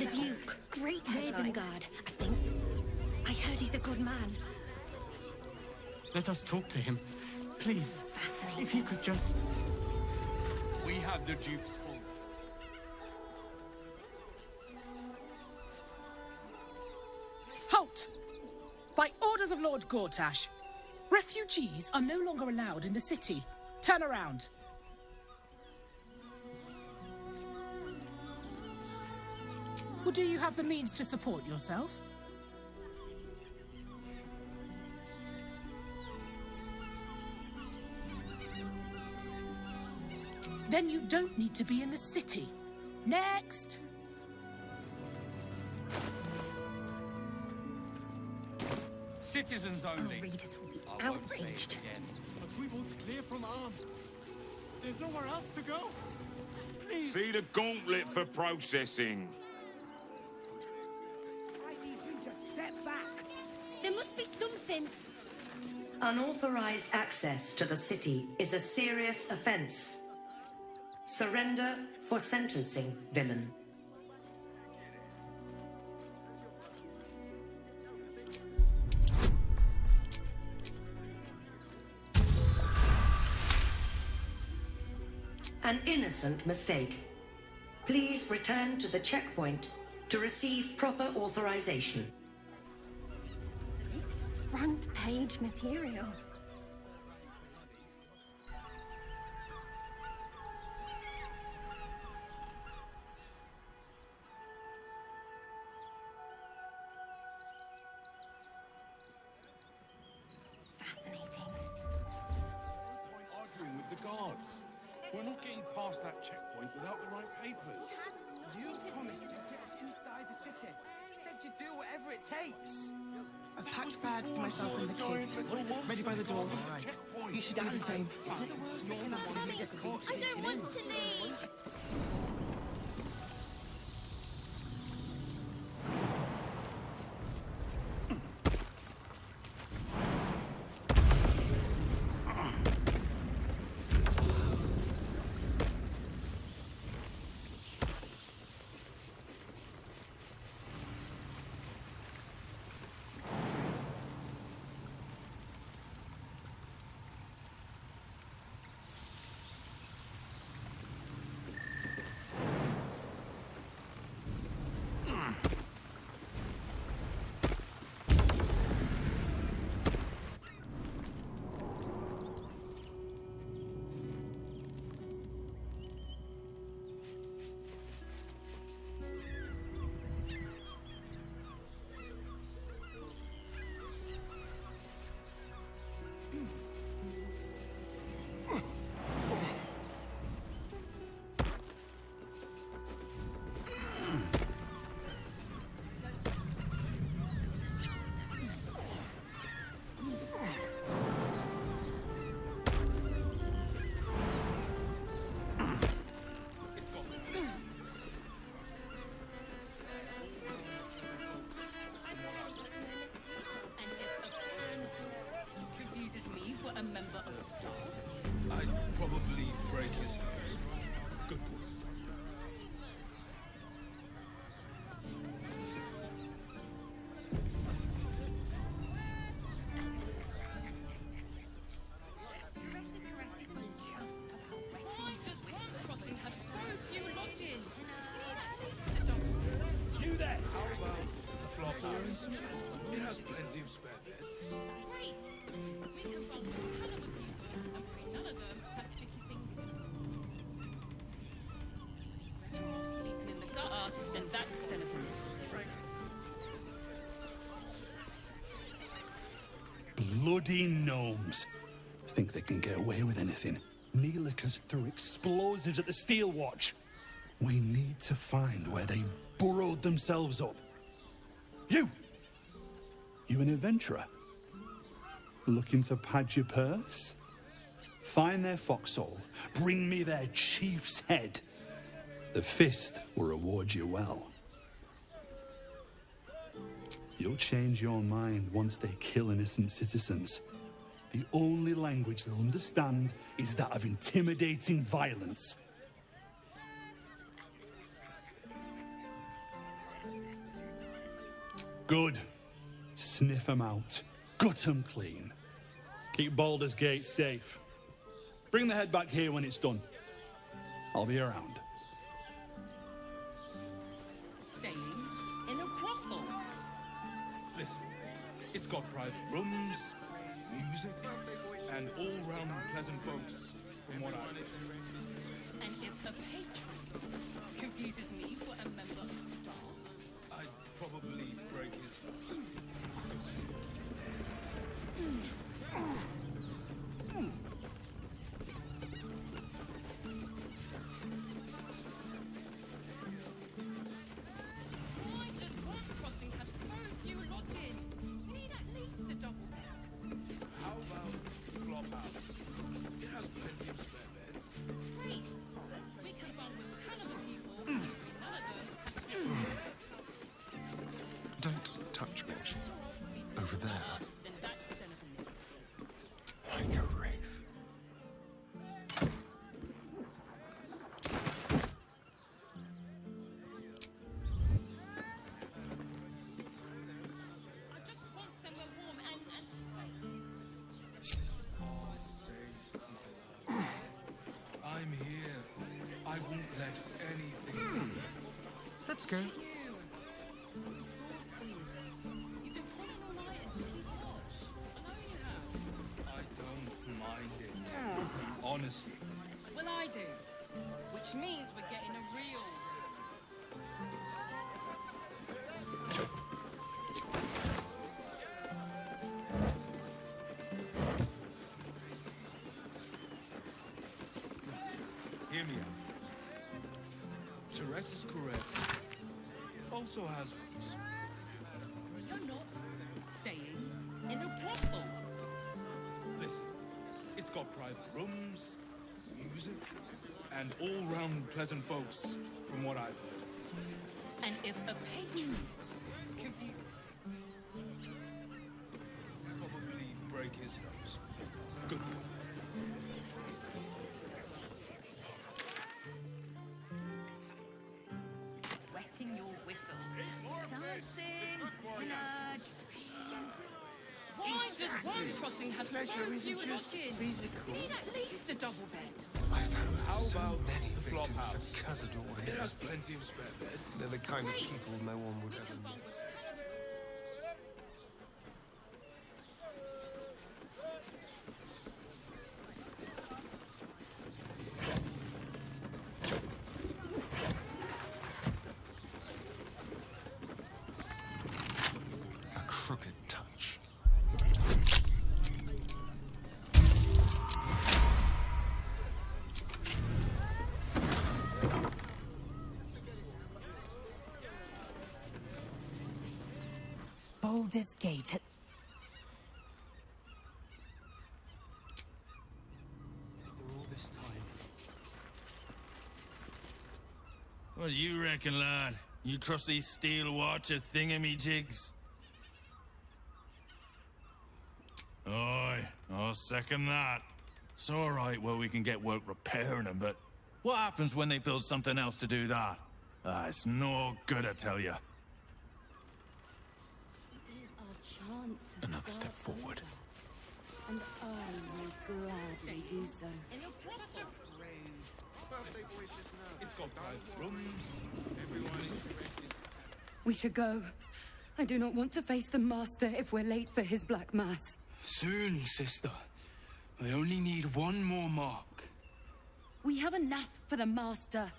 The Duke. Great headline. Ravengard, I think. I heard he's a good man. Let us talk to him. Please. Fascinating. If he could just... We have the Duke's full. Halt! By orders of Lord Gortash, refugees are no longer allowed in the city. Turn around. Well, do you have the means to support yourself? Then you don't need to be in the city. Next! Citizens Our only. readers will be I won't say it outraged. again. But we want clear from arm. There's nowhere else to go. Please. See the gauntlet for processing. I need you to step back. There must be something. Unauthorized access to the city is a serious offense. Surrender for sentencing, villain. An innocent mistake. Please return to the checkpoint to receive proper authorization. This is front page material. Fascinating. Point arguing with the guards. We're not getting past that checkpoint without the right papers. You promised you'd get us inside the city. You said you'd do whatever it takes. I've packed bags for myself and the kids. Ready by the door. You should do the same. It's the worst that can happen if you get caught. I don't want to leave. a member of staff? I'd probably break his nose. Good boy. It has plenty of spare beds. Great! We can run a ton of people and pray none of them have sticky fingers. You'd be better off sleeping in the gutter than that telephone. Bloody gnomes. Think they can get away with anything. Neelikers threw explosives at the Steel Watch. We need to find where they burrowed themselves up. You an adventurer? Looking to pad your purse? Find their foxhole. Bring me their chief's head. The fist will reward you well. You'll change your mind once they kill innocent citizens. The only language they'll understand is that of intimidating violence. Good. Sniff 'em out. Gut 'em clean. Keep Baldur's Gate safe. Bring the head back here when it's done. I'll be around. Staying in a brothel. Listen, it's got private rooms, music, and all-round pleasant folks, from what I've heard. And if a patron confuses me for a member of staff, I'd probably break his nose. why does Baldurs Crossing have so few lodgings? We need at least a double bed. How about Flop House? It has plenty of spare beds. Great. We can run with 10 other people. None of them has to get Don't touch me. Over there. Then that den of a nip. Like a wraith. I just want somewhere warm and safe. Safe, my love. I'm here. I won't let anything. Let's go. You. I'm exhausted. You've been pulling all-nighters to keep watch. I know you have. I don't mind it. Honestly. Well, I do. Which means we're getting a real... Hear me out. Teresa's Caress also has rooms. You're not staying in a brothel. Listen, it's got private rooms, music, and all-round pleasant folks, from what I've heard. And if a patron confused... Probably break his nose. Good point. Wetting your whistle. Dancing, dinner, drinks. Why does Baldurs Crossing have so Pleasure isn't few just lodgings? physical. We need at least a double bed. I found How so about many the Flop victims House? for Cazador It here. has plenty of spare beds. They're the kind of Great. people no one would We ever can run meet. with 10 other... A crooked touch. Baldur's Gate. All this time. What do you reckon, lad? You trust these steel watcher thingamajigs? Aye, I'll second that. It's all right where we can get work repairing them, but what happens when they build something else to do that? It's no good, I tell you. It is our chance to Another step start forward. over. And I will gladly do so. In a brothel. It's got private rooms. We should go. I do not want to face the Master if we're late for his Black Mass. Soon, sister. I only need one more mark. We have enough for the Master.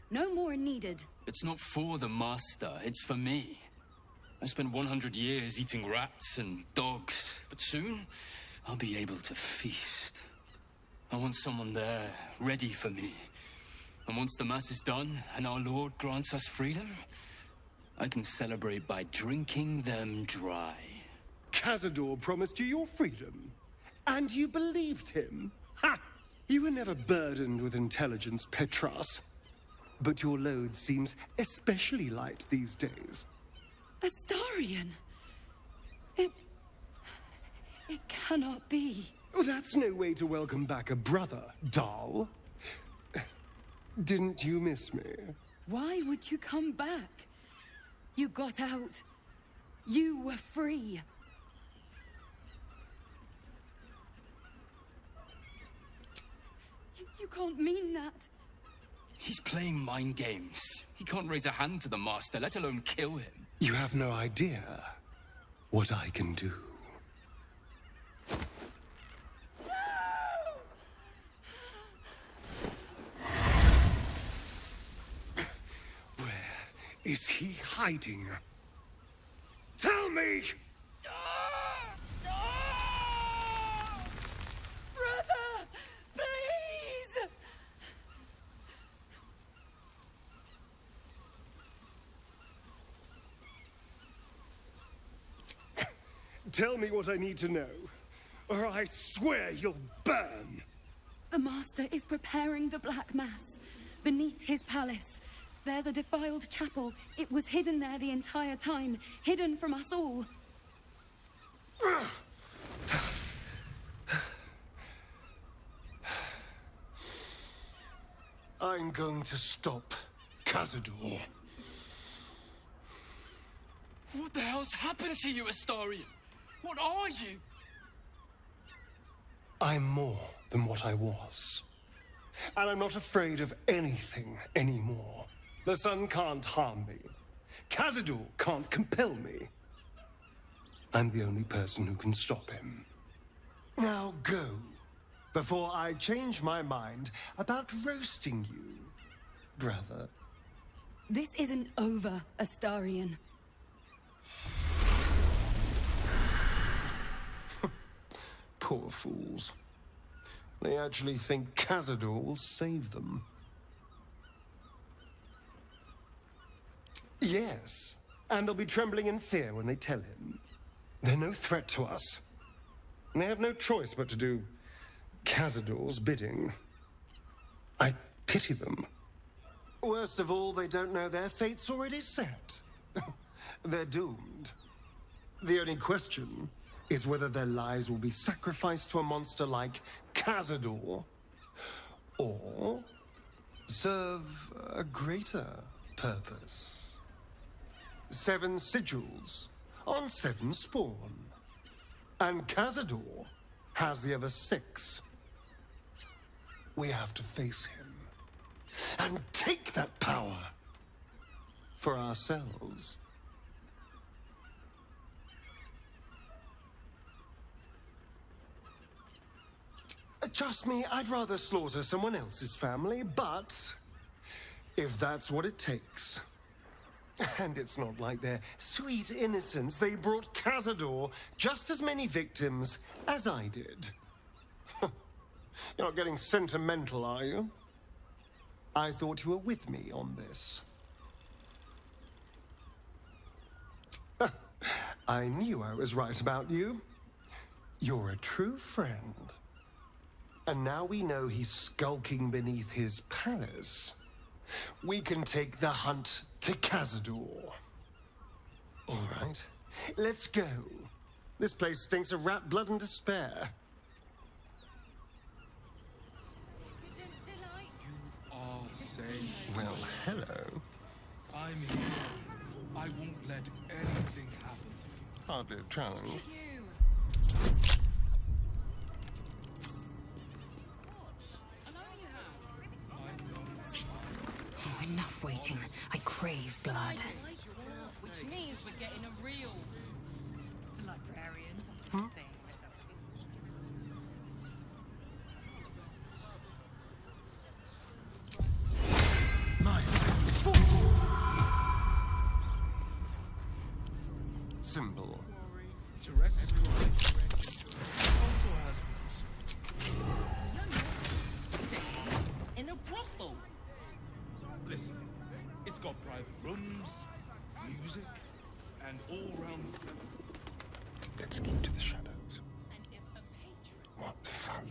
No more are needed. It's not for the master, it's for me. I spent 100 years eating rats and dogs, but soon I'll be able to feast. I want someone there, ready for me. And once the Mass is done and our Lord grants us freedom, I can celebrate by drinking them dry. Cazador promised you your freedom, and you believed him. Ha! You were never burdened with intelligence, Petras. But your load seems especially light these days. Astarion! It cannot be. Oh, that's no way to welcome back a brother, doll. Didn't you miss me? Why would you come back? You got out. You were free. You can't mean that. He's playing mind games. He can't raise a hand to the Master, let alone kill him. You have no idea what I can do. Where is he hiding? Tell me! Brother! Please! Tell me what I need to know, or I swear you'll burn! The Master is preparing the Black Mass beneath his palace. There's a defiled chapel. It was hidden there the entire time, hidden from us all. I'm going to stop Cazador. What the hell's happened to you, Astarion? What are you? I'm more than what I was. And I'm not afraid of anything anymore. The sun can't harm me. Cazador can't compel me. I'm the only person who can stop him. Now go, before I change my mind about roasting you, brother. This isn't over, Astarion. Poor fools. They actually think Cazador will save them. Yes, and they'll be trembling in fear when they tell him. They're no threat to us. And they have no choice but to do Cazador's bidding. I pity them. Worst of all, they don't know their fate's already set. They're doomed. The only question is whether their lives will be sacrificed to a monster like Cazador, or serve a greater purpose. 7 sigils on 7 spawn. And Cazador has the other 6. We have to face him and take that power for ourselves. Trust me, I'd rather slaughter someone else's family, but if that's what it takes. And it's not like their sweet innocence. They brought Cazador just as many victims as I did. You're not getting sentimental, are you? I thought you were with me on this. I knew I was right about you. You're a true friend. And now we know he's skulking beneath his palace. We can take the hunt to Cazador. All right, let's go. This place stinks of rat blood and despair. You are safe. Well, hello. I'm here. I won't let anything happen to you. Hardly a challenge. Oh, enough waiting. I crave blood. Which means we're getting a real librarian. That's the thing. Symbol. In a brothel. Listen, it's got private rooms, music, and all-round... Let's keep to the shadows. What fun.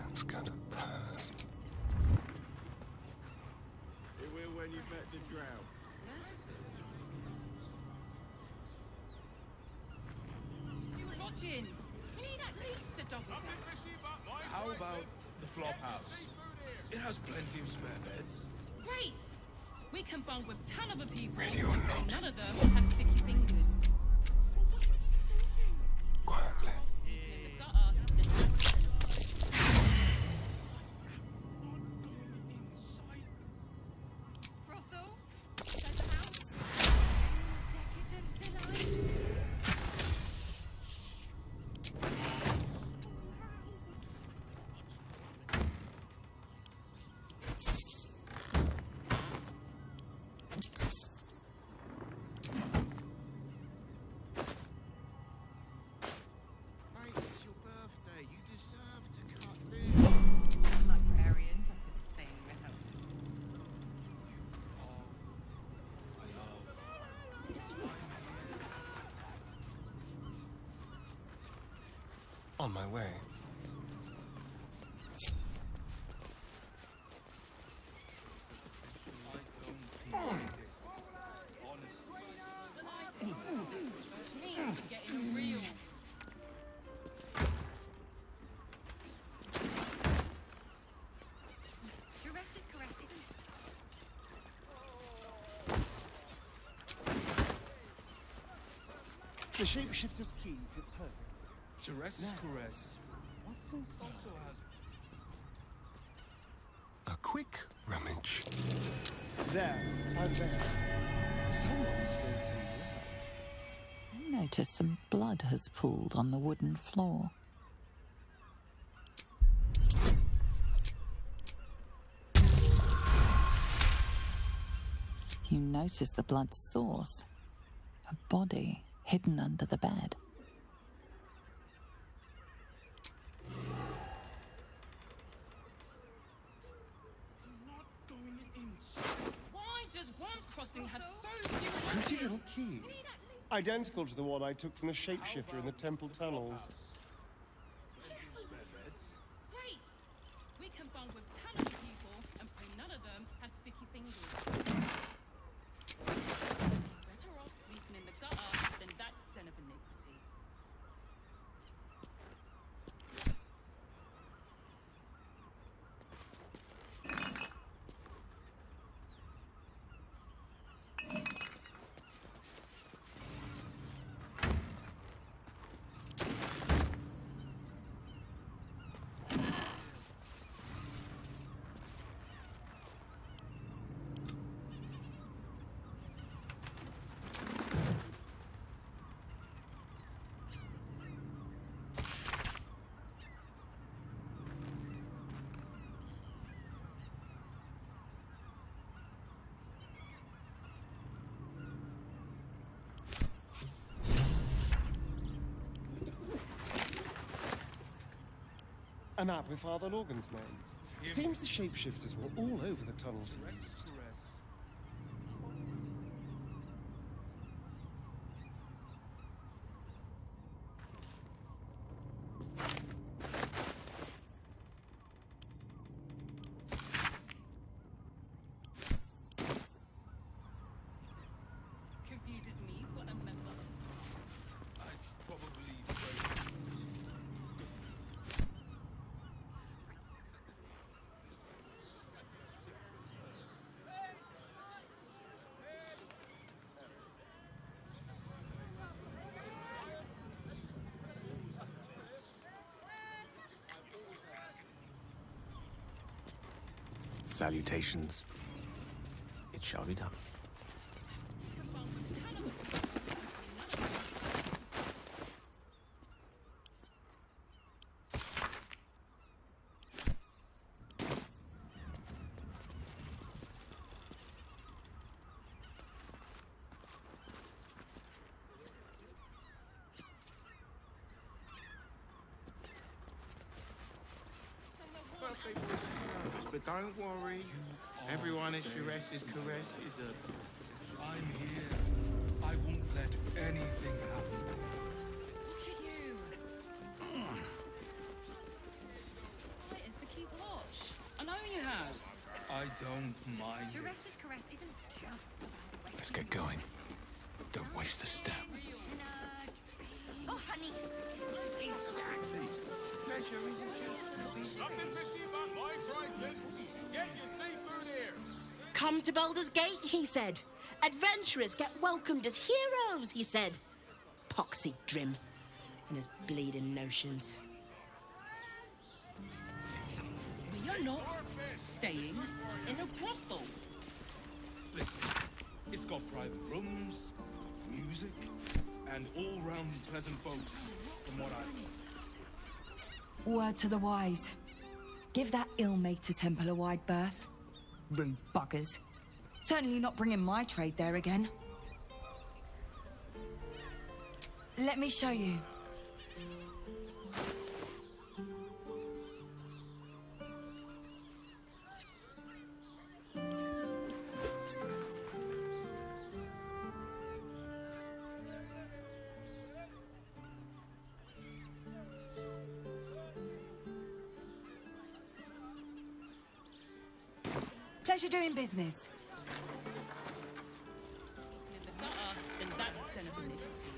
Let's go to Paris. It will when you've met the drow. Lodgings. You need at least a double bed. How about the flop house? It has plenty of spare beds. Great! We can bunk with 10 other people. Ready or not. None of them have sticky fingers. Quietly. In the gutter, brothel? Treasure house? Decadent villa? Mate, it's your birthday. You deserve to cut loose. Librarian does this thing with her. On my way. Getting real. Jures's caress isn't... The shapeshifter's key fit perfect. Jerez's caress. What's inside? Also has A quick rummage. There, I'm there. Someone spilled some blood. You notice some blood has pooled on the wooden floor. You notice the blood's source. A body hidden under the bed. Why does Worm's Crossing have so few Pretty witches? little key. Identical to the one I took from the shapeshifter in the temple tunnels. spare beds. Great! We can bunk with 10 other people, and probably none of them have sticky fingers. Better off sleeping in the gutter than that den of iniquity. A map with Father Lorgan's name. Seems the shapeshifters were all over the tunnels. Jerez's caress. Confuses me for a member. I'd probably Salutations. It shall be done. Birthday boy's just nervous, but don't worry. Everyone at Jerez's caress is a... I'm here. I won't let anything happen. Look at you. Right, is to keep watch. I know you have. I don't mind. Jures's caress isn't just about... Let's get going. Don't waste a step. Oh, honey. Exactly. Nothing fishy about my choices. Get your seafood here. Come to Baldur's Gate, he said. Adventurers get welcomed as heroes, he said. Poxy Drim and his bleeding notions. We are not staying in a brothel. Listen, it's got private rooms, music, and all-round pleasant folks, from what I've heard. Word to the wise. Give that ill-mated temple a wide berth. Rude buggers. Certainly not bringing my trade there again. Let me show you. Pleasure doing business. In the gutter, then that den of iniquity.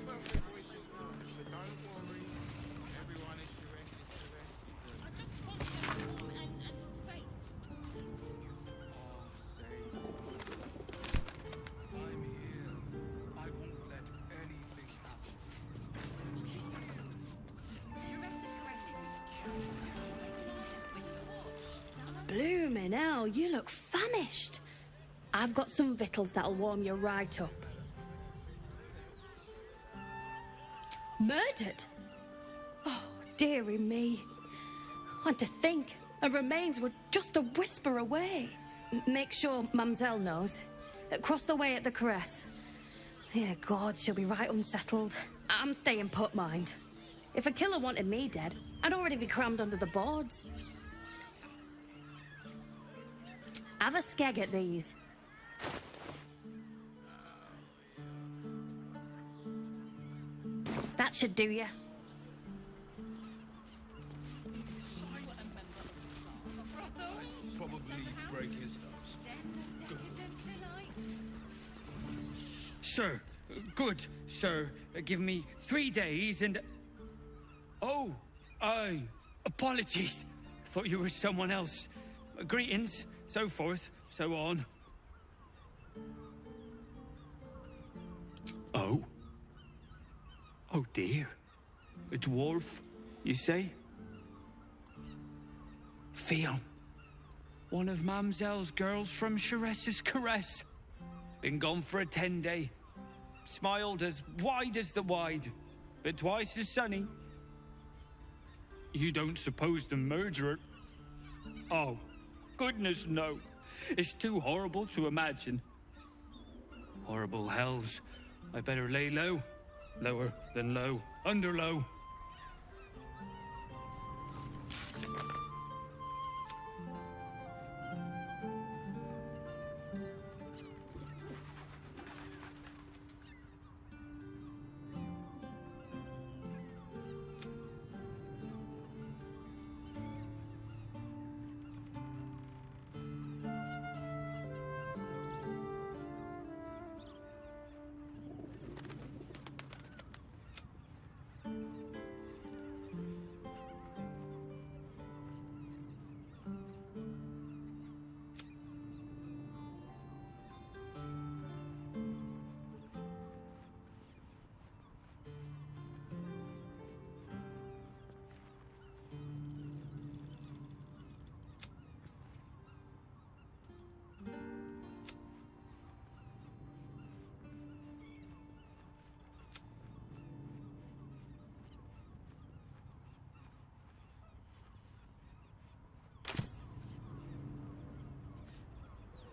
Perfect voices, but don't worry. Everyone is Shures's I just want to be warm and safe. I'm here. I won't let anything happen. Bloomin' hell, you look famished. I've got some victuals that'll warm you right up. Murdered? Oh, dearie me. And to think, her remains were just a whisper away. Make sure Mamselle knows. Across the way at the caress. Yeah, God, she'll be right unsettled. I'm staying put, mind. If a killer wanted me dead, I'd already be crammed under the boards. Have a skeg at these. That should do you. Probably break his nose. Good. Sir, good, sir. Give me 3 days and... Oh, apologies. Thought you were someone else. Greetings, so forth, so on. Oh? Oh dear. A dwarf, you say? Faerûn. One of Mamselle's girls from Shures's caress. Been gone for a 10-day. Smiled as wide as the wide, but twice as sunny. You don't suppose the murderer... Oh, goodness no. It's too horrible to imagine. Horrible hells. I better lay low. Lower than low. Under low.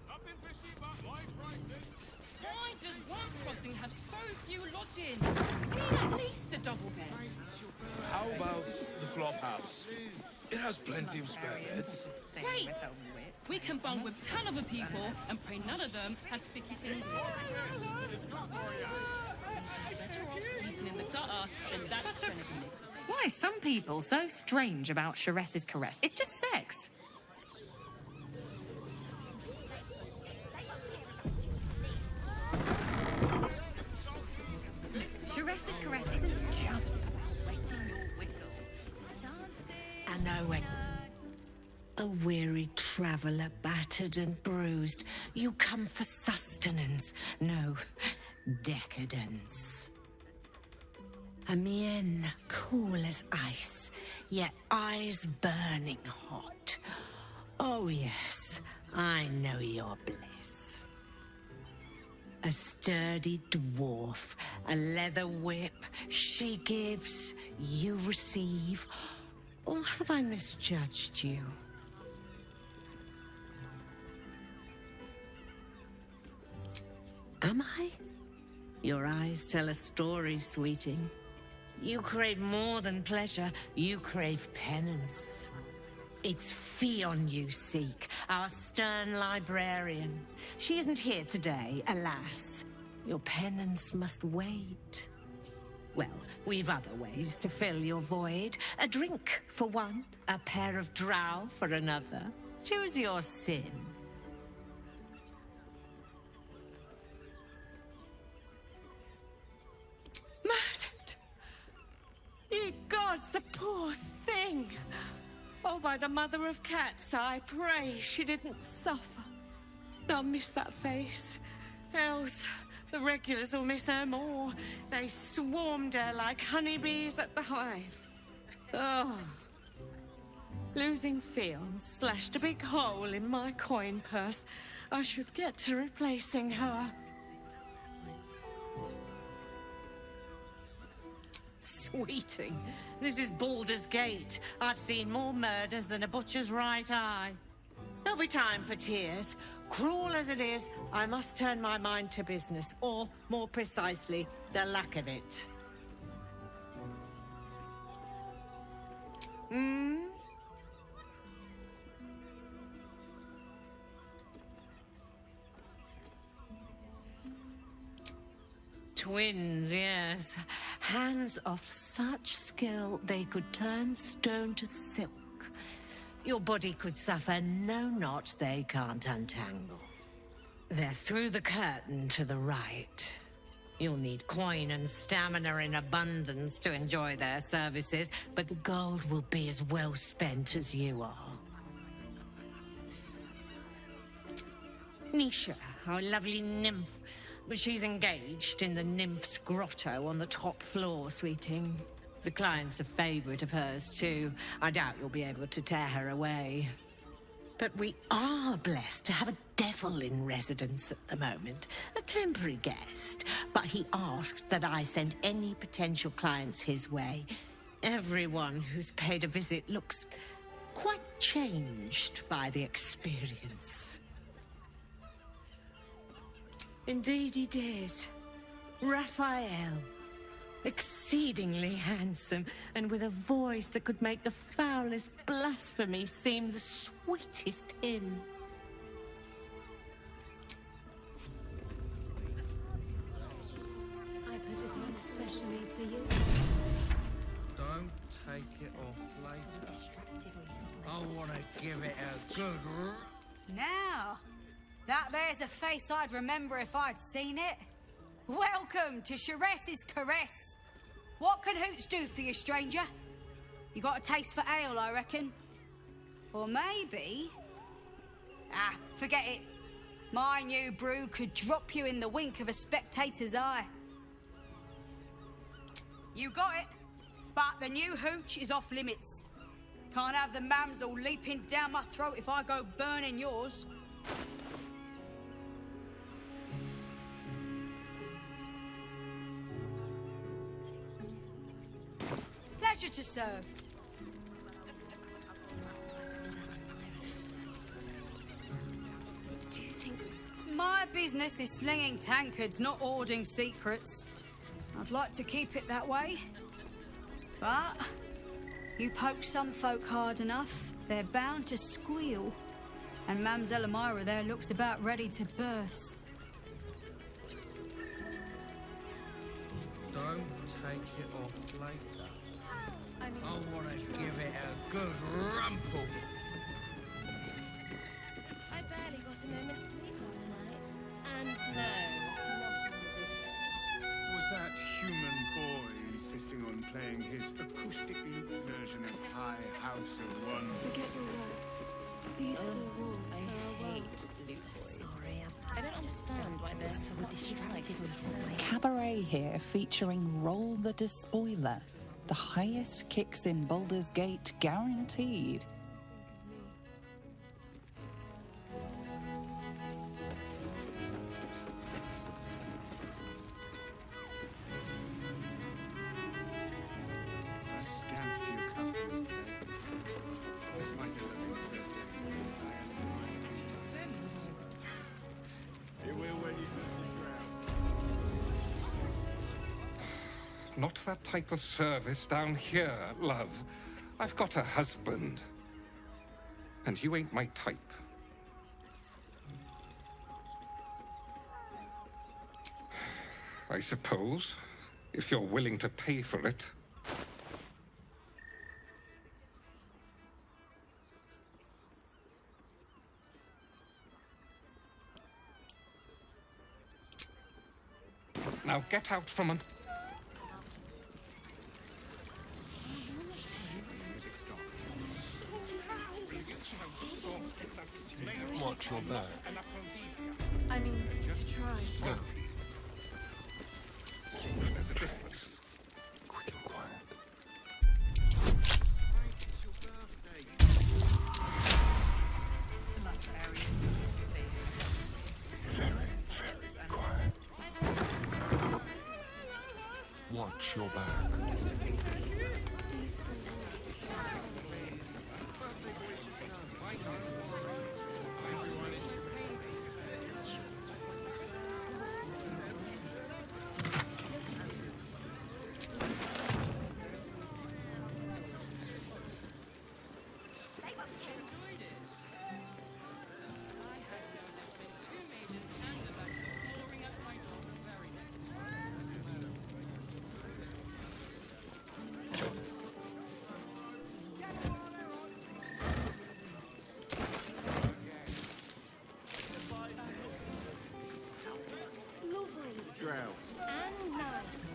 Nothing fishy about my prices. Why does Once Crossing have so few lodgings? We need at least a double bed. How about the flop house? It has plenty of spare beds. Great! We can bunk with 10 other people and pray none of them has sticky fingers. Better off sleeping in the gutter than that den of iniquity. Why are some people so strange about Shures's caress? It's just sex. Shures's caress isn't just about wetting your whistle. It's dancing. I know it. A weary traveller, battered and bruised, you come for sustenance, no decadence. A mien cool as ice, yet eyes burning hot. Oh yes, I know your bliss. A sturdy dwarf, a leather whip, she gives, you receive. Or have I misjudged you? Am I? Your eyes tell a story, sweeting. You crave more than pleasure, you crave penance. It's Faerûn you seek, our stern librarian. She isn't here today, alas. Your penance must wait. Well, we've other ways to fill your void. A drink for one, a pair of drow for another. Choose your sin. Murdered! Ye gods, the poor thing! Oh, by the mother of cats, I pray she didn't suffer. I'll miss that face. Else, the regulars will miss her more. They swarmed her like honeybees at the hive. Oh. Losing Faerûn slashed a big hole in my coin purse. I should get to replacing her. Sweeting, this is Baldur's Gate. I've seen more murders than a butcher's right eye. There'll be time for tears. Cruel as it is, I must turn my mind to business, or, more precisely, the lack of it. Twins, yes. Hands of such skill they could turn stone to silk. Your body could suffer no knot they can't untangle. They're through the curtain to the right. You'll need coin and stamina in abundance to enjoy their services, but the gold will be as well spent as you are. Nisha, our lovely nymph. She's engaged in the nymph's grotto on the top floor, sweeting. The client's a favourite of hers, too. I doubt you'll be able to tear her away. But we are blessed to have a devil in residence at the moment. A temporary guest. But he asked that I send any potential clients his way. Everyone who's paid a visit looks quite changed by the experience. Indeed he did. Raphael. Exceedingly handsome, and with a voice that could make the foulest blasphemy seem the sweetest hymn. I put it on especially for you. Don't take it off later. I want to give it a good... Now, that there's a face I'd remember if I'd seen it. Welcome to Shures's caress. What can Hoots do for you, stranger? You got a taste for ale, I reckon? Or maybe... Ah, forget it. My new brew could drop you in the wink of a spectator's eye. You got it, but the new hooch is off limits. Can't have the mamsel leaping down my throat if I go burning yours. Pleasure to serve. Do you think... My business is slinging tankards, not hoarding secrets. I'd like to keep it that way. But you poke some folk hard enough, they're bound to squeal. And Mamselle Amira there looks about ready to burst. Don't take it off later. I want to give it a good rumple. I barely got a moment's sleep last night. And no, not in the good bed. Was that human playing his acoustic lute version of High House of One. Forget your work. These four walls are our world. Sorry, I don't understand why they're so distracted recently. Cabaret here featuring Roll the Despoiler. The highest kicks in Baldur's Gate guaranteed. A scant few customers today. This might have been Thursday. I am any sense. It will when you Not that type of service down here, love. I've got a husband. And you ain't my type. I suppose, if you're willing to pay for it. Now get out from under... Watch your back. I mean, try. Go. There's a difference. Quick and quiet. Very quiet. Watch your back. And nice.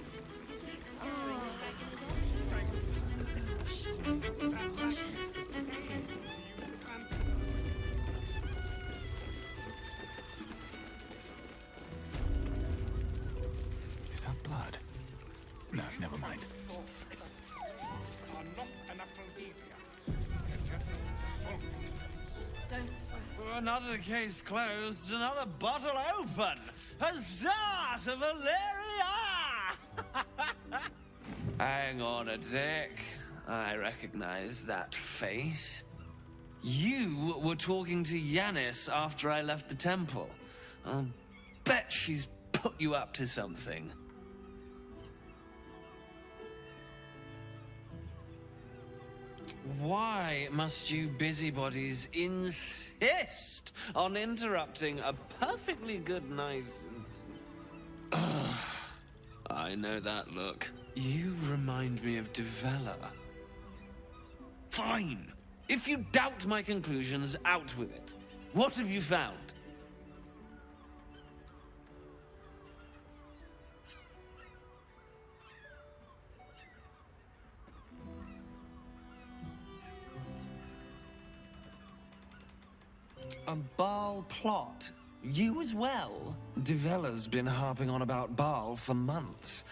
Is that blood? No, never mind. Don't fret. Another case closed, another bottle open. Huzzah to Valeria! Hang on a tick. I recognize that face. You were talking to Yanis after I left the temple. I'll bet she's put you up to something. Why must you busybodies insist on interrupting a perfectly good night? Ugh, I know that look. You remind me of Devella. Fine. If you doubt my conclusions, out with it. What have you found? A Baal plot? You as well? Devella's been harping on about Baal for months.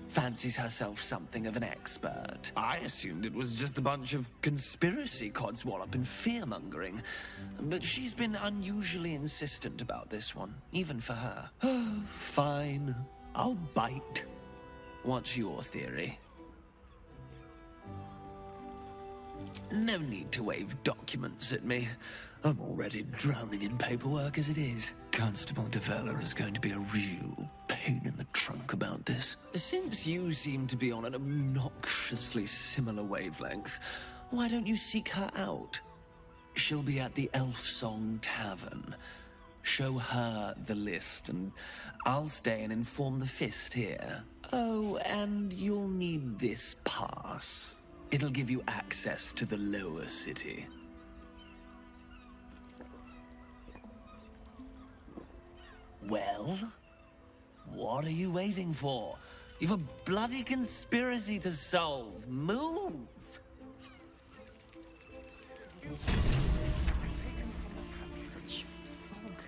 Fancies herself something of an expert. I assumed it was just a bunch of conspiracy codswallop and fear-mongering. But she's been unusually insistent about this one, even for her. Fine. I'll bite. What's your theory? No need to wave documents at me. I'm already drowning in paperwork as it is. Constable Devella is going to be a real pain in the trunk about this. Since you seem to be on an obnoxiously similar wavelength, why don't you seek her out? She'll be at the Elf Song Tavern. Show her the list, and I'll stay and inform the Fist here. Oh, and you'll need this pass. It'll give you access to the lower city. Well, what are you waiting for? You've a bloody conspiracy to solve. Move! Such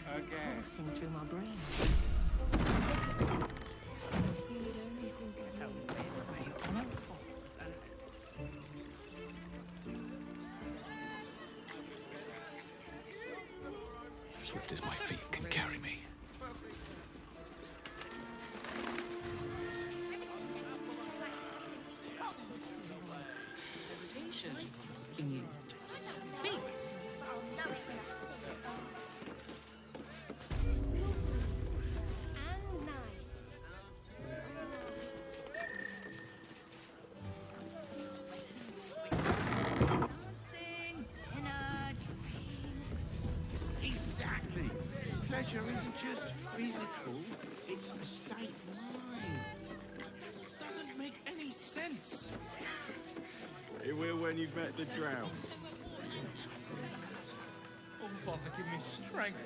fog coursing through my brain. You need only think of me. Swift as my feet can carry me. Speak. Exactly. Pleasure isn't just physical, it's a state of mind. Doesn't make any sense. It will when you've met the drow. Oh, Father, give me strength.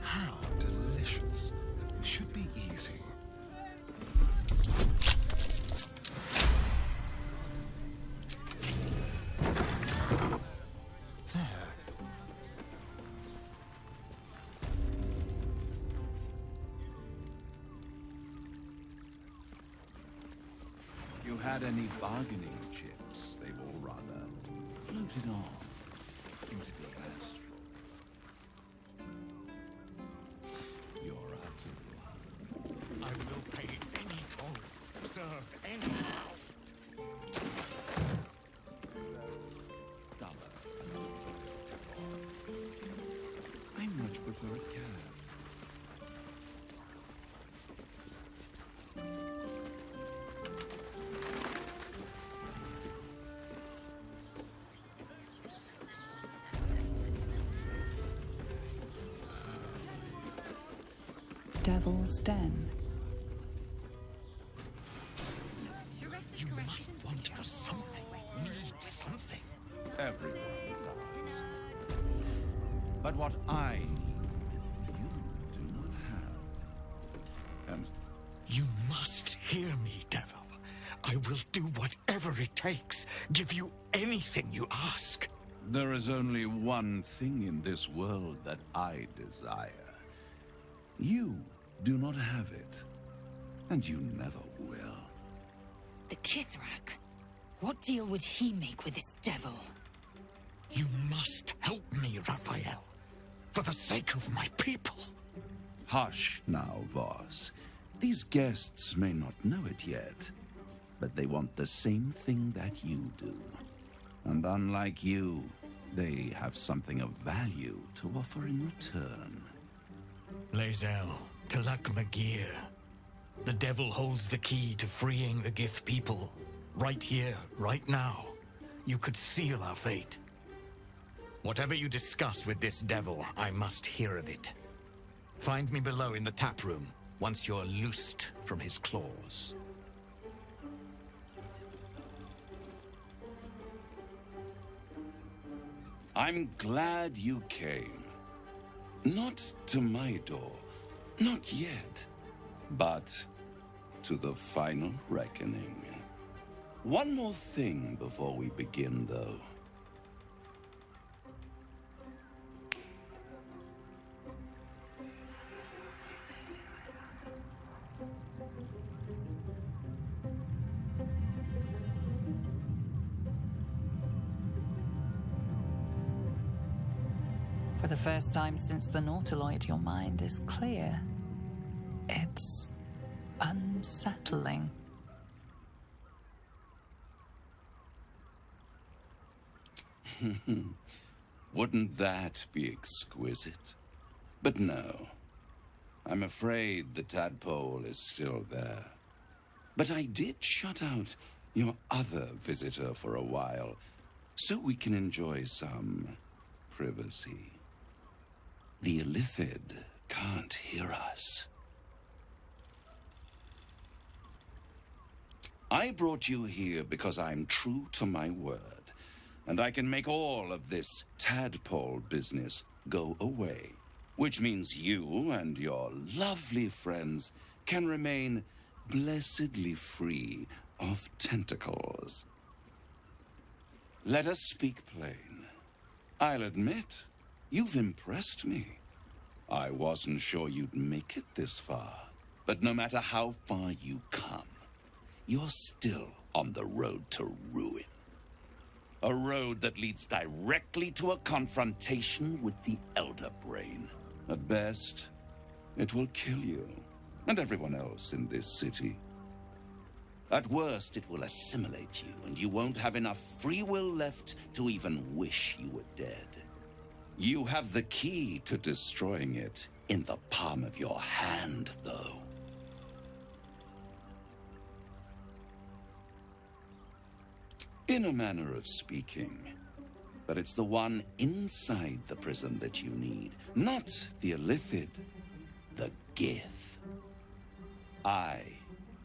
How delicious. Should be easy. You had any bargaining chips? They've all rather floated off into the astral. You're out of luck. I will pay any toll, serve any. I much prefer a cab. Devil's Den. You must want for something, need something. Everyone does. But what I need, you do not have. And You must hear me, devil. I will do whatever it takes. Give you anything you ask. there is only one thing in this world that I desire. You do not have it, and you never will. The Kithrak? What deal would he make with this devil? You must help me, Raphael. For the sake of my people. Hush now, Voss. These guests may not know it yet, but they want the same thing that you do. And unlike you, they have something of value to offer in return. Lae'zel, Talak Magir. The devil holds the key to freeing the Gith people. Right here, right now. You could seal our fate. Whatever you discuss with this devil, I must hear of it. Find me below in the tap room, once you're loosed from his claws. I'm glad you came. Not to my door, not yet, but to the final reckoning. One more thing before we begin, though. For the first time since the Nautiloid, your mind is clear. It's unsettling. Wouldn't that be exquisite? But no. I'm afraid the tadpole is still there. But I did shut out your other visitor for a while, so we can enjoy some privacy. The Illithid can't hear us. I brought you here because I'm true to my word, and I can make all of this tadpole business go away, which means you and your lovely friends can remain blessedly free of tentacles. Let us speak plain. I'll admit, you've impressed me. I wasn't sure you'd make it this far, but no matter how far you come, you're still on the road to ruin. A road that leads directly to a confrontation with the Elder Brain. At best, it will kill you and everyone else in this city. At worst, it will assimilate you, and you won't have enough free will left to even wish you were dead. You have the key to destroying it in the palm of your hand, though. In a manner of speaking. But it's the one inside the prison that you need, not the Illithid, the Gith. I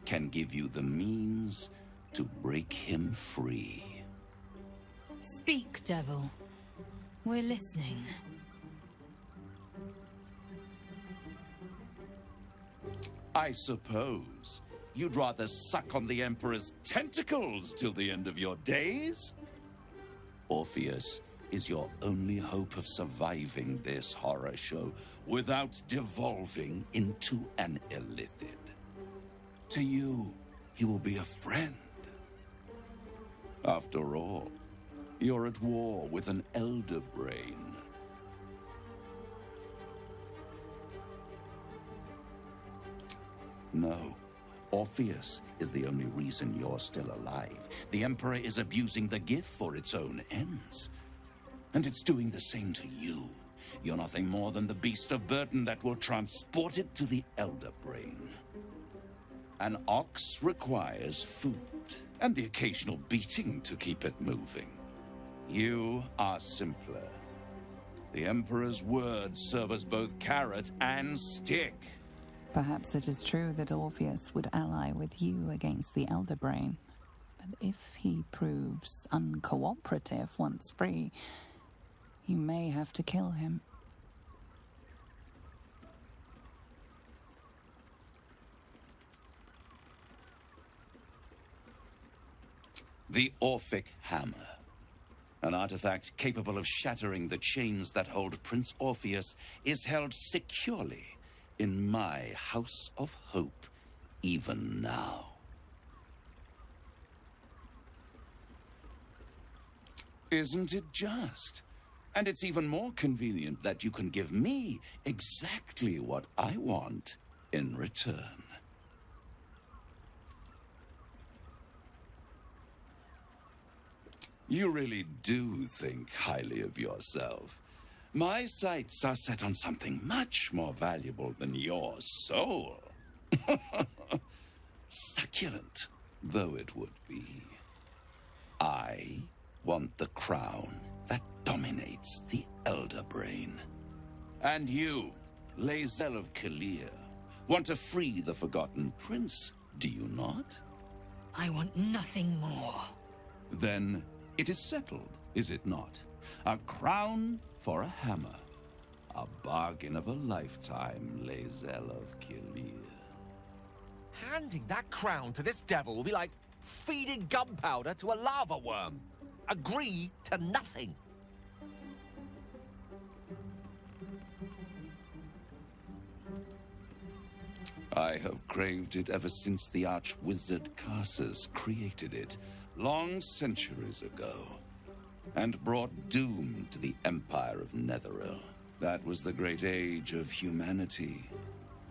can give you the means to break him free. Speak, devil. We're listening. I suppose you'd rather suck on the Emperor's tentacles till the end of your days? Orpheus is your only hope of surviving this horror show without devolving into an Illithid. To you, he will be a friend. After all, you're at war with an Elder Brain. No. Orpheus is the only reason you're still alive. The Emperor is abusing the Gith for its own ends. And it's doing the same to you. You're nothing more than the beast of burden that will transport it to the Elder Brain. An ox requires food, and the occasional beating to keep it moving. You are simpler. The Emperor's words serve as both carrot and stick. Perhaps it is true that Orpheus would ally with you against the Elder Brain. But if he proves uncooperative once free, you may have to kill him. The Orphic Hammer. An artifact capable of shattering the chains that hold Prince Orpheus is held securely in my House of Hope, even now. Isn't it just? And it's even more convenient that you can give me exactly what I want in return. You really do think highly of yourself. My sights are set on something much more valuable than your soul. Succulent though it would be. I want the crown that dominates the Elder Brain. And you, Lae'zel of Kalir, want to free the Forgotten Prince, do you not? I want nothing more. Then it is settled, is it not? A crown for a hammer. A bargain of a lifetime, Lae'zel of Kalir. Handing that crown to this devil will be like feeding gunpowder to a lava worm. Agree to nothing. I have craved it ever since the arch-wizard Karsus created it, long centuries ago, and brought doom to the Empire of Netheril. That was the great age of humanity,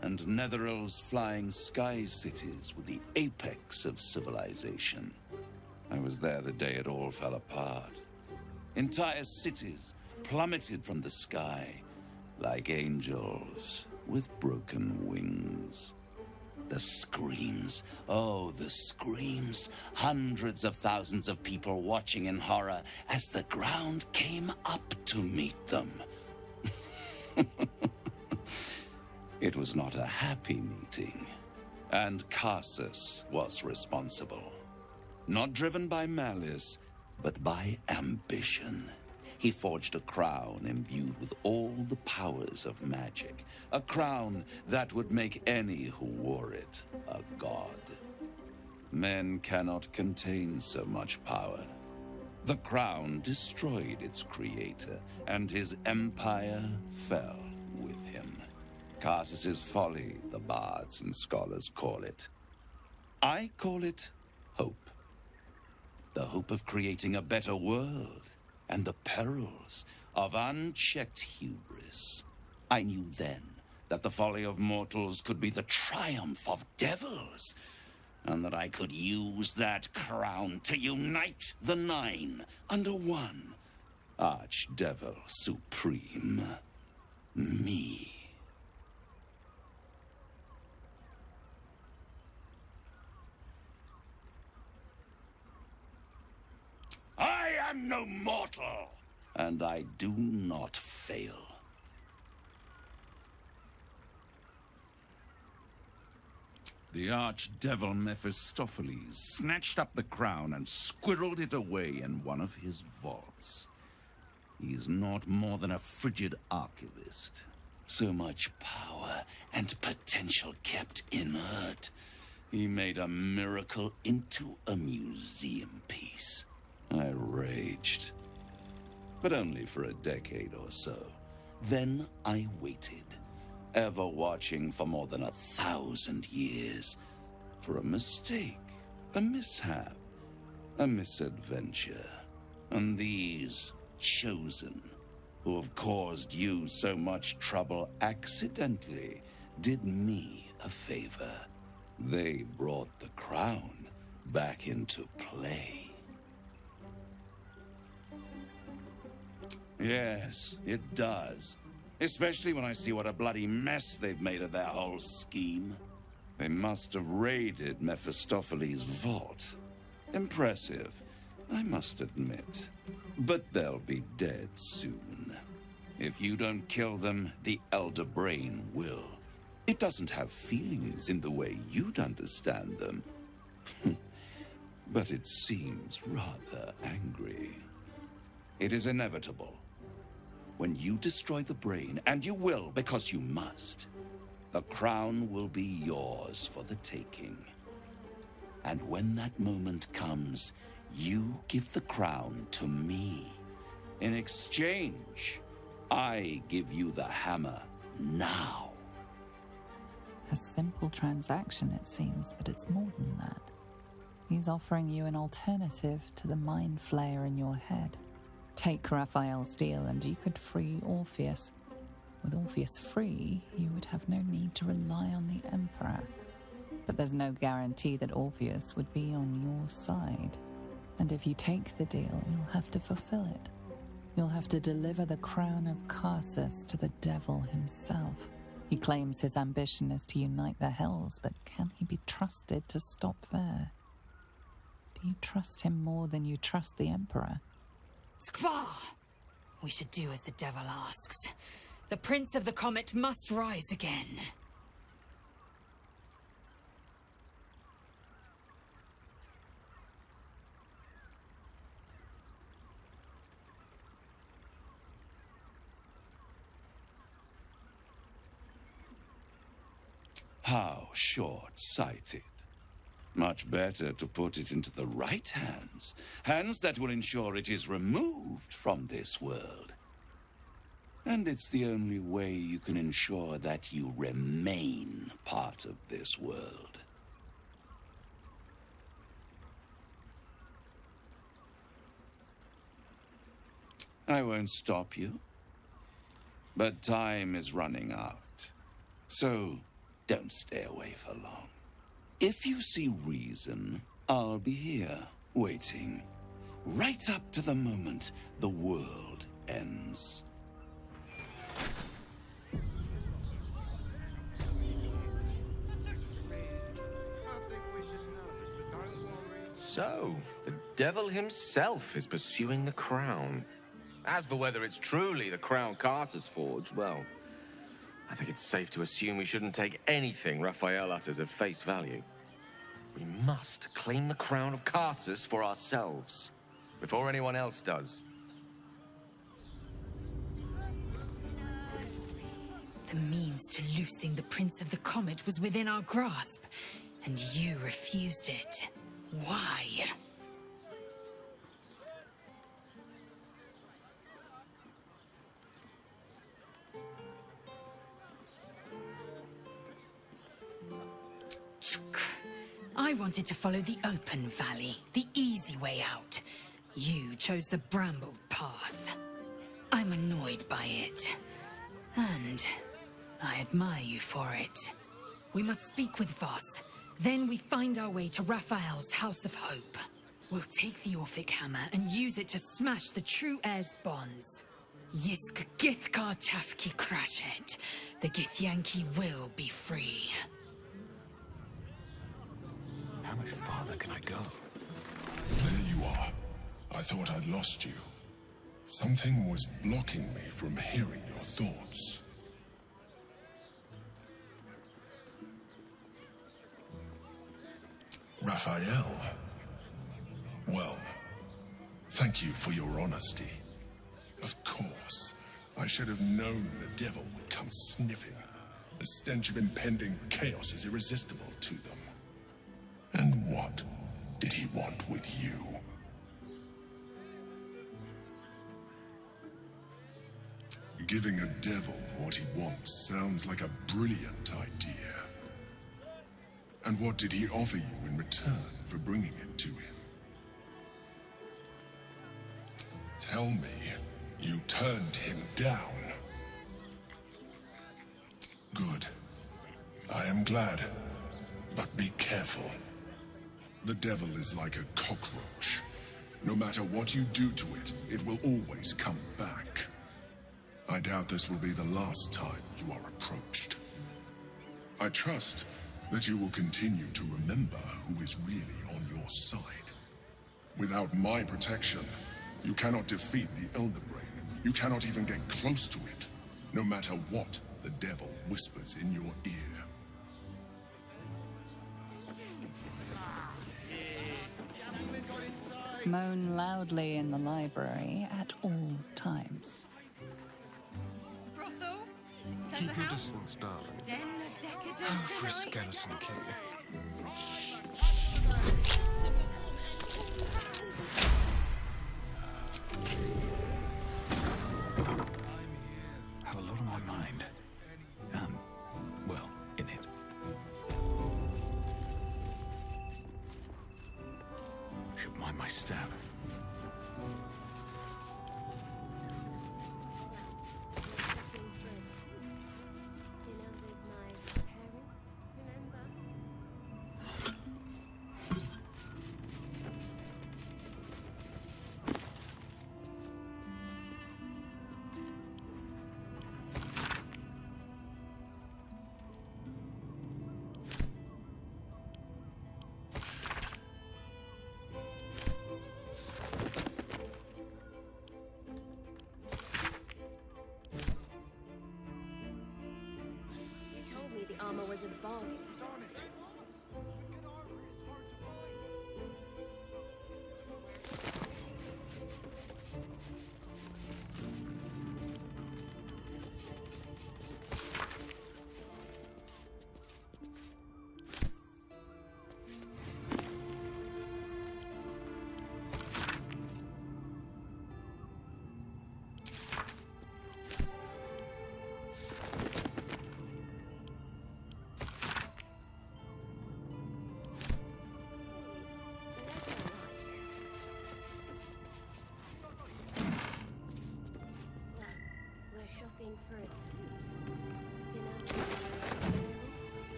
and Netheril's flying sky cities were the apex of civilization. I was there the day it all fell apart. Entire cities plummeted from the sky like angels with broken wings. The screams, oh, the screams. Hundreds of thousands of people watching in horror as the ground came up to meet them. It was not a happy meeting. And Karsus was responsible. Not driven by malice, but by ambition. He forged a crown imbued with all the powers of magic. A crown that would make any who wore it a god. Men cannot contain so much power. The crown destroyed its creator, and his empire fell with him. Karsus's folly, the bards and scholars call it. I call it hope. The hope of creating a better world, and the perils of unchecked hubris. I knew then that the folly of mortals could be the triumph of devils, and that I could use that crown to unite the Nine under one Archdevil Supreme. Me. I am no mortal, and I do not fail. The archdevil Mephistopheles snatched up the crown and squirreled it away in one of his vaults. He is not more than a frigid archivist. So much power and potential kept inert. He made a miracle into a museum piece. I raged. But only for a decade or so. Then I waited, ever watching for more than 1,000 years. For a mistake, a mishap, a misadventure. And these chosen, who have caused you so much trouble accidentally, did me a favor. They brought the crown back into play. Yes, it does. Especially when I see what a bloody mess they've made of their whole scheme. They must have raided Mephistopheles' vault. Impressive, I must admit. But they'll be dead soon. If you don't kill them, the Elder Brain will. It doesn't have feelings in the way you'd understand them. But it seems rather angry. It is inevitable. When you destroy the brain, and you will because you must, the crown will be yours for the taking. And when that moment comes, you give the crown to me. In exchange, I give you the hammer now. A simple transaction, it seems, but it's more than that. He's offering you an alternative to the mind flayer in your head. Take Raphael's deal and you could free Orpheus. With Orpheus free, you would have no need to rely on the Emperor. But there's no guarantee that Orpheus would be on your side. And if you take the deal, you'll have to fulfill it. You'll have to deliver the crown of Karsus to the devil himself. He claims his ambition is to unite the Hells, but can he be trusted to stop there? Do you trust him more than you trust the Emperor? Skvar! We should do as the devil asks. The Prince of the Comet must rise again. How short-sighted. Much better to put it into the right hands. Hands that will ensure it is removed from this world. And it's the only way you can ensure that you remain part of this world. I won't stop you. But time is running out. So don't stay away for long. If you see reason, I'll be here, waiting. Right up to the moment the world ends. So, the devil himself is pursuing the crown. As for whether it's truly the crown Karsus forged, well, I think it's safe to assume we shouldn't take anything Raphael utters at face value. We must claim the crown of Karsus for ourselves, before anyone else does. The means to loosing the Prince of the Comet was within our grasp, and you refused it. Why? I wanted to follow the open valley, the easy way out. You chose the brambled path. I'm annoyed by it, and I admire you for it. We must speak with Voss. Then we find our way to Raphael's House of Hope. We'll take the Orphic Hammer and use it to smash the true heir's bonds. Yisk Githkar Tafki Krashet. The Githyanki will be free. How much farther can I go? There you are. I thought I'd lost you. Something was blocking me from hearing your thoughts. Raphael. Well, thank you for your honesty. Of course, I should have known the devil would come sniffing. The stench of impending chaos is irresistible to them. And what did he want with you? Giving a devil what he wants sounds like a brilliant idea. And what did he offer you in return for bringing it to him? Tell me, you turned him down. Good. I am glad. But be careful. The devil is like a cockroach. No matter what you do to it, it will always come back. I doubt this will be the last time you are approached. I trust that you will continue to remember who is really on your side. Without my protection, you cannot defeat the Elder Brain. You cannot even get close to it, no matter what the devil whispers in your ear. Moan loudly in the library at all times. Brothel? Keep your House? distance, darling. Den of decadent Oh, for a delight. skeleton king. Have a lot on my mind. Well, in it. Should mind my step. You told me the armor was a bargain.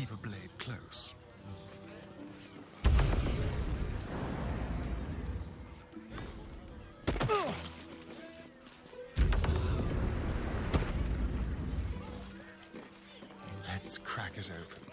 keep a blade close. Let's crack it open.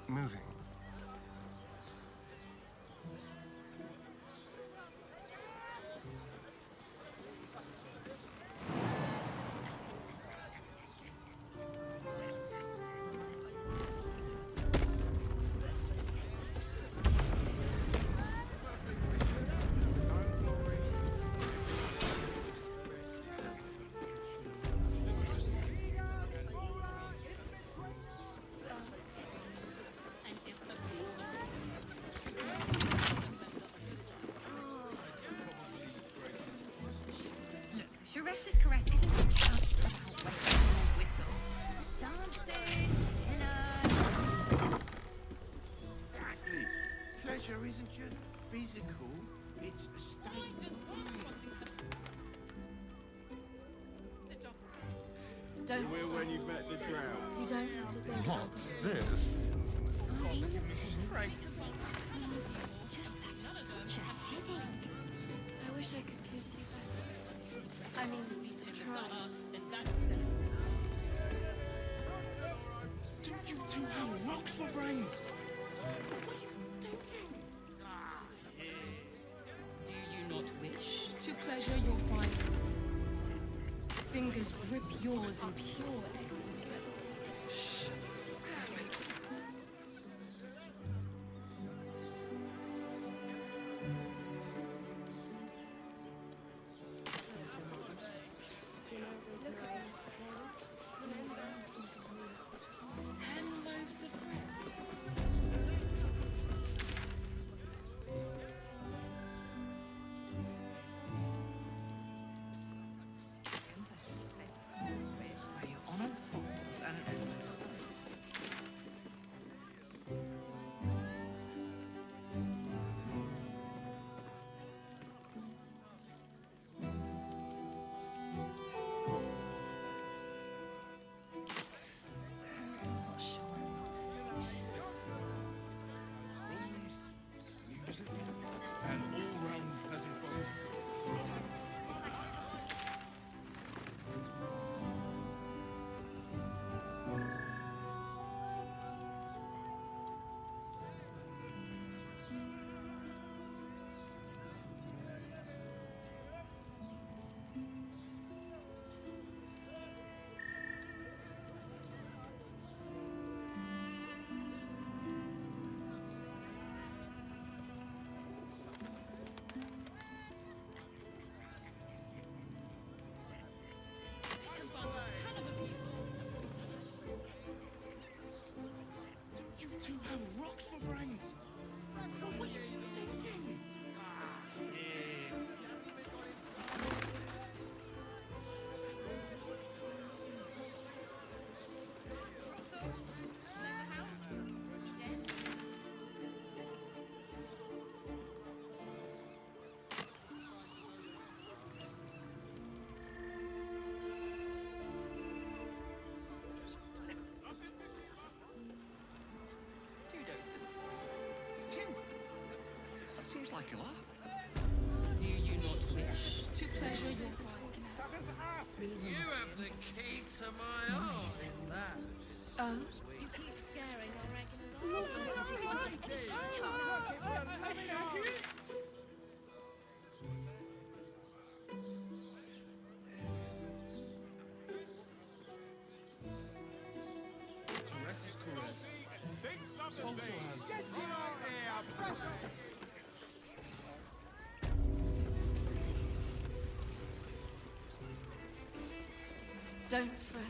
Moving. Sharess's caress isn't just about wetting your whistle. It's dancing, tenor. Exactly. Pleasure isn't just physical, it's a state of Don't. You will when you've met the drought. You don't have to think. What's this? Just have such a headache. I wish I could kiss you better. I mean, try. Do you two have rocks for brains? Do you not wish to pleasure your fine? Fingers grip yours in pure ecstasy. And all-round pleasant folks. You two have rocks for brains. What are you thinking? Seems like a lot. Do you not wish to pleasure your You have the key to my heart. Oh? You keep scaring our regulars Caress's caress also has Don't fret.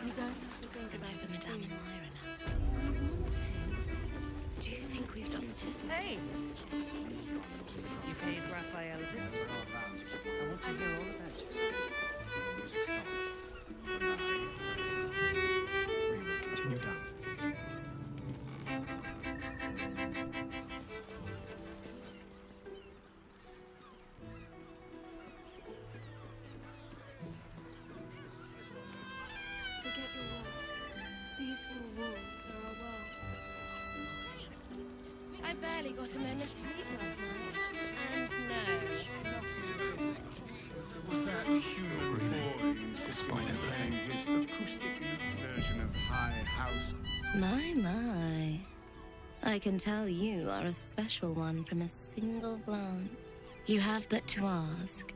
You don't have to go. Goodbye for Madame and Myra nowadays. Do you think we've done this? Hey! You paid Raphael a visit. I want to hear all about it. Music stops. For 9. We will continue dancing. Forget your world. These 4 walls are our world. I barely got a moment's sleep last night. And no. Was that Hugh Boy despite everything? His acoustic lute version of High House. My. I can tell you are a special one from a single glance. You have but to ask,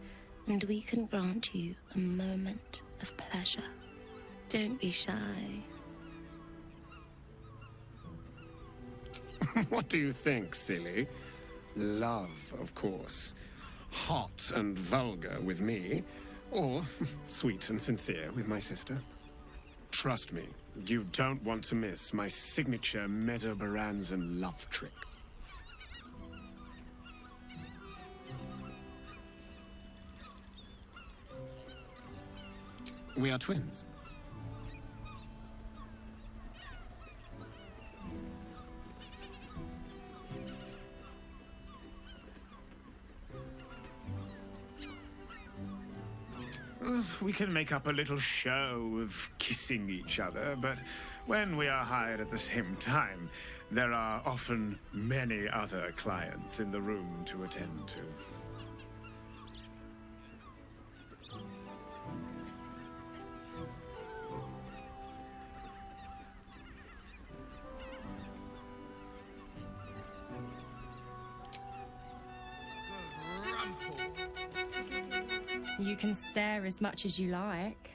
and we can grant you a moment of pleasure. Don't be shy. What do you think, silly? Love, of course. Hot and vulgar with me, or sweet and sincere with my sister. Trust me, you don't want to miss my signature Mesobaranzan love trick. We are twins. We can make up a little show of kissing each other, but when we are hired at the same time, there are often many other clients in the room to attend to. You can stare as much as you like.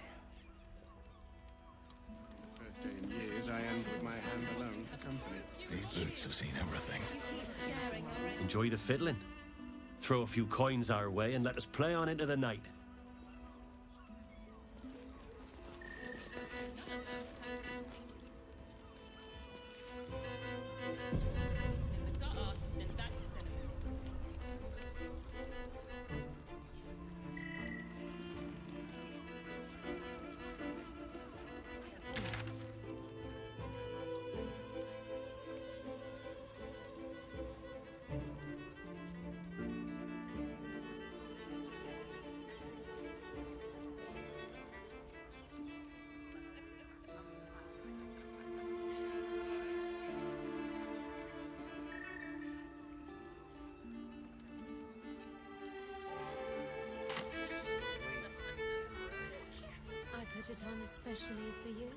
First day in years, I end with my hand alone for company. These boots have seen everything. Enjoy the fiddling. Throw a few coins our way and let us play on into the night. Put it on especially for you.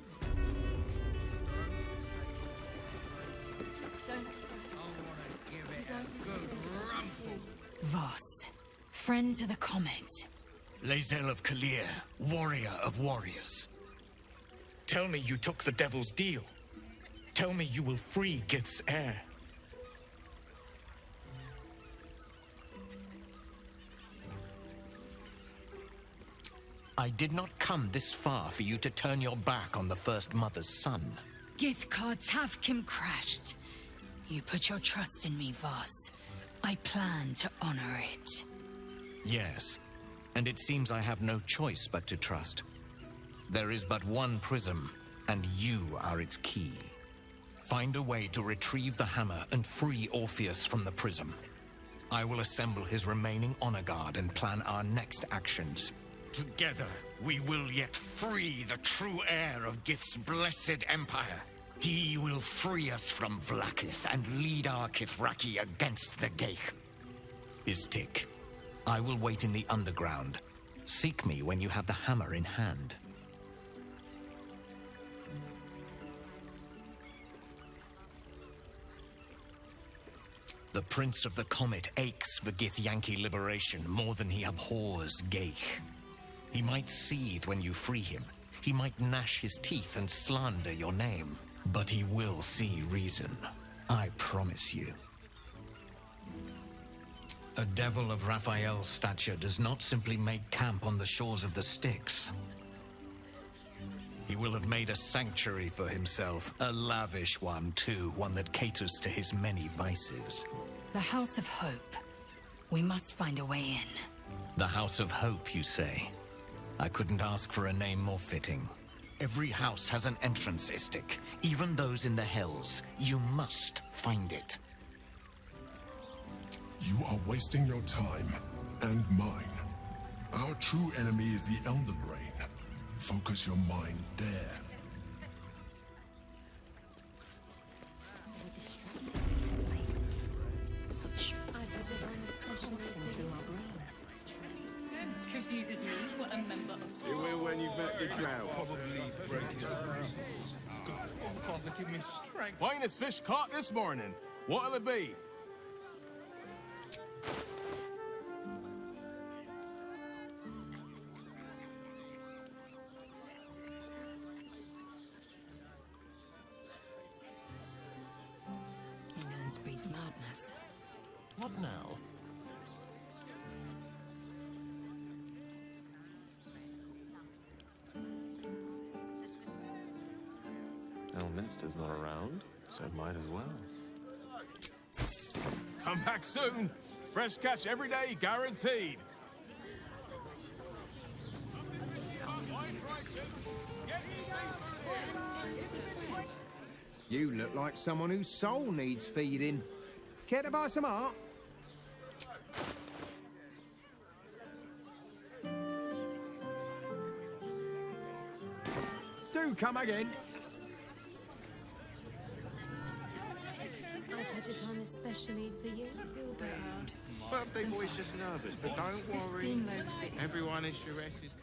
Voss, friend to the comet. Lae'zel of Kalir, warrior of warriors. Tell me you took the devil's deal. Tell me you will free Gith's heir. I did not come this far for you to turn your back on the First Mother's son. Githkar Tavkim crashed. You put your trust in me, Voss. I plan to honor it. Yes, and it seems I have no choice but to trust. There is but one prism, and you are its key. Find a way to retrieve the hammer and free Orpheus from the prism. I will assemble his remaining honor guard and plan our next actions. Together, we will yet free the true heir of Gith's blessed empire. He will free us from Vlaakith and lead our Kithraki against the Geich. Istik, I will wait in the underground. Seek me when you have the hammer in hand. The Prince of the Comet aches for Githyanki liberation more than he abhors Geich. He might seethe when you free him. He might gnash his teeth and slander your name. But he will see reason. I promise you. A devil of Raphael's stature does not simply make camp on the shores of the Styx. He will have made a sanctuary for himself, a lavish one too, one that caters to his many vices. The House of Hope. We must find a way in. The House of Hope, you say? I couldn't ask for a name more fitting. Every house has an entrance, Istik. Even those in the Hells. You must find it. You are wasting your time, and mine. Our true enemy is the Elder Brain. Focus your mind there. Confuses me for a member of... You will when you've met the drought. Probably break his bruises. God, Father, give me strength. Finest fish caught this morning. What'll it be? Ignorance breeds madness. What now? Elminster's not around, so might as well. Come back soon. Fresh catch every day, guaranteed. You look like someone whose soul needs feeding. Care to buy some art? Do come again. I put it on especially for you. Feel better. Birthday boy's just nervous, but don't worry. 15 low cities. Everyone is Sharess's